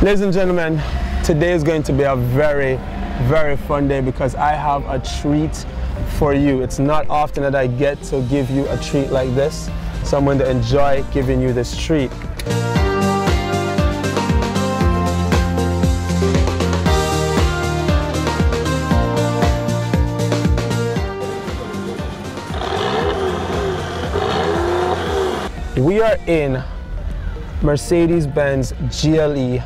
Ladies and gentlemen, today is going to be a very fun day because I have a treat for you. It's not often that I get to give you a treat like this, so I'm going to enjoy giving you this treat. We are in Mercedes Benz GLE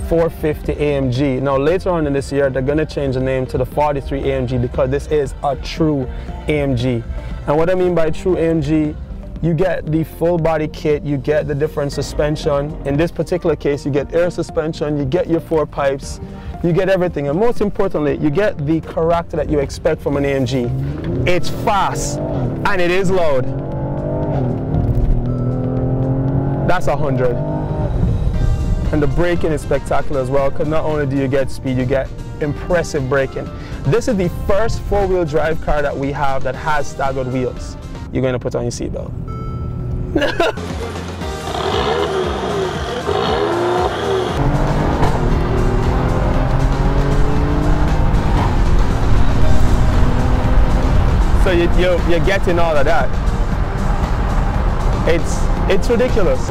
450 AMG. Now later on in this year they're going to change the name to the 43 AMG because this is a true AMG. And what I mean by true AMG, you get the full body kit, you get the different suspension. In this particular case you get air suspension, you get your 4 pipes, you get everything, and most importantly you get the character that you expect from an AMG. It's fast and it is loud. That's 100. And the braking is spectacular as well, because not only do you get speed, you get impressive braking. This is the first 4-wheel drive car that we have that has staggered wheels. You're going to put on your seatbelt. So you're getting all of that. It's ridiculous.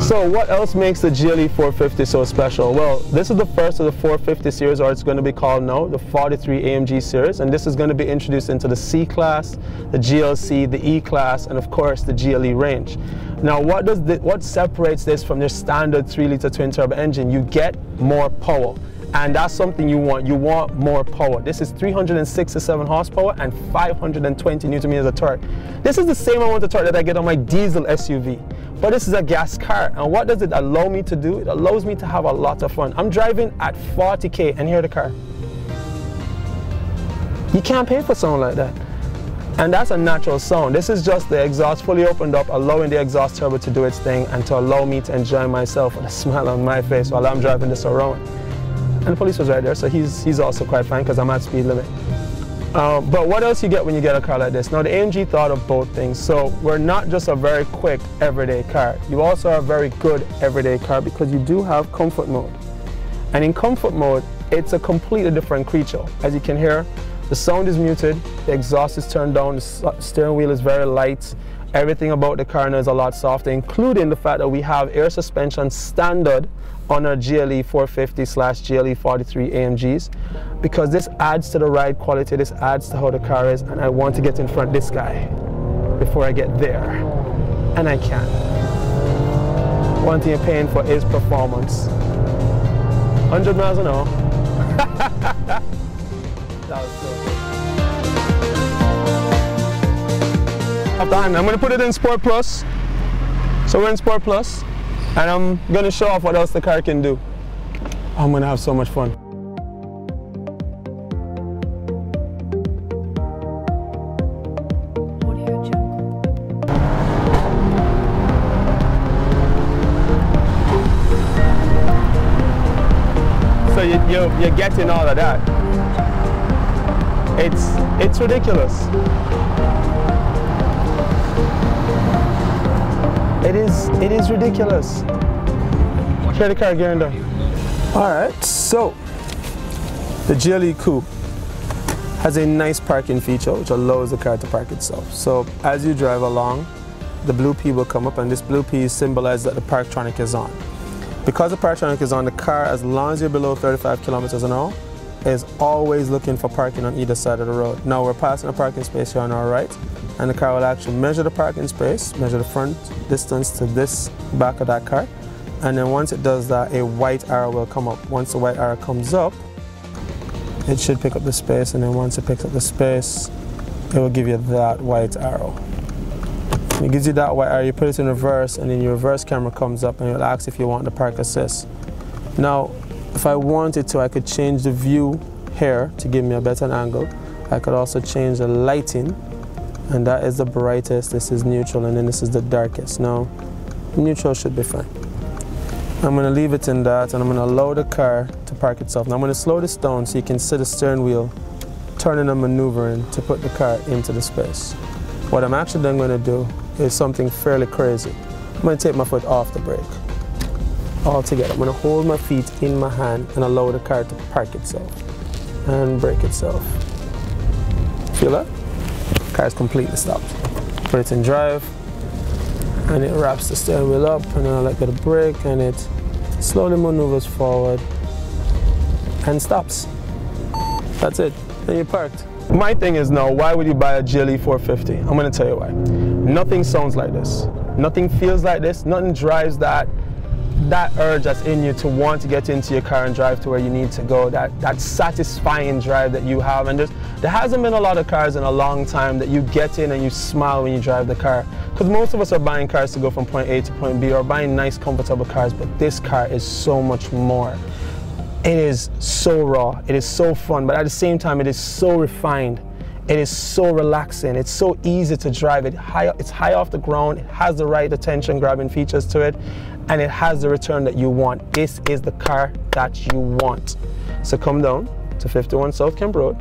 So what else makes the GLE 450 so special? Well, this is the first of the 450 series, or it's going to be called now the 43 AMG series, and this is going to be introduced into the C-Class, the GLC, the E-Class, and of course the GLE range. Now what separates this from your standard 3-liter twin-turbo engine? You get more power. And that's something you want. You want more power. This is 367 horsepower and 520 Newton meters of torque. This is the same amount of torque that I get on my diesel SUV. But this is a gas car. And what does it allow me to do? It allows me to have a lot of fun. I'm driving at 40K and hear the car. You can't pay for something like that. And that's a natural sound. This is just the exhaust fully opened up, allowing the exhaust turbo to do its thing and to allow me to enjoy myself with a smile on my face while I'm driving this around. And the police was right there, so he's also quite fine because I'm at speed limit. But what else you get when you get a car like this? Now the AMG thought of both things. So we're not just a very quick everyday car. You also are a very good everyday car because you do have comfort mode. And in comfort mode, it's a completely different creature. As you can hear, the sound is muted, the exhaust is turned down, the steering wheel is very light. Everything about the car now is a lot softer, including the fact that we have air suspension standard on our GLE 450/GLE 43 AMGs, because this adds to the ride quality, this adds to how the car is, and I want to get in front of this guy before I get there, and I can. One thing you're paying for is performance. 100 miles an hour. That was so good. I'm going to put it in Sport Plus. So we're in Sport Plus. And I'm going to show off what else the car can do. I'm going to have so much fun. So you're getting all of that. It's ridiculous. It is ridiculous. Hear the car getting done. Alright, so the GLE Coupe has a nice parking feature which allows the car to park itself. So as you drive along, the blue P will come up, and this blue P symbolizes that the Parktronic is on. Because the Parktronic is on, the car, as long as you're below 35 kilometers an hour, is always looking for parking on either side of the road. Now we're passing a parking space here on our right, and the car will actually measure the parking space, measure the front distance to this back of that car, and then once it does that, a white arrow will come up. Once the white arrow comes up, it should pick up the space, and then once it picks up the space, it will give you that white arrow. When it gives you that white arrow, you put it in reverse, and then your reverse camera comes up and it'll ask if you want the park assist. Now, if I wanted to, I could change the view here to give me a better angle. I could also change the lighting, and that is the brightest, this is neutral, and then this is the darkest. Now, neutral should be fine. I'm going to leave it in that, and I'm going to allow the car to park itself. Now I'm going to slow this down so you can see the steering wheel turning and maneuvering to put the car into the space. What I'm actually then going to do is something fairly crazy. I'm going to take my foot off the brake altogether. I'm going to hold my feet in my hand and allow the car to park itself and brake itself. Feel that? The car is completely stopped. Put it in drive and it wraps the steering wheel up, and then I let go of the brake and it slowly maneuvers forward and stops. That's it. Then you're parked. My thing is now, why would you buy a GLE 450? I'm going to tell you why. Nothing sounds like this. Nothing feels like this. Nothing drives that urge that's in you to want to get into your car and drive to where you need to go. That satisfying drive that you have. And there hasn't been a lot of cars in a long time that you get in and you smile when you drive the car. Because most of us are buying cars to go from point A to point B, or buying nice, comfortable cars. But this car is so much more. It is so raw, it is so fun, but at the same time it is so refined. It is so relaxing, it's so easy to drive. It's high off the ground, it has the right attention grabbing features to it, and it has the return that you want. This is the car that you want. So come down to 51 South Kemp Road,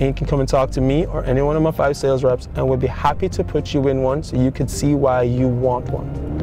and you can come and talk to me or any one of my 5 sales reps, and we'll be happy to put you in one so you can see why you want one.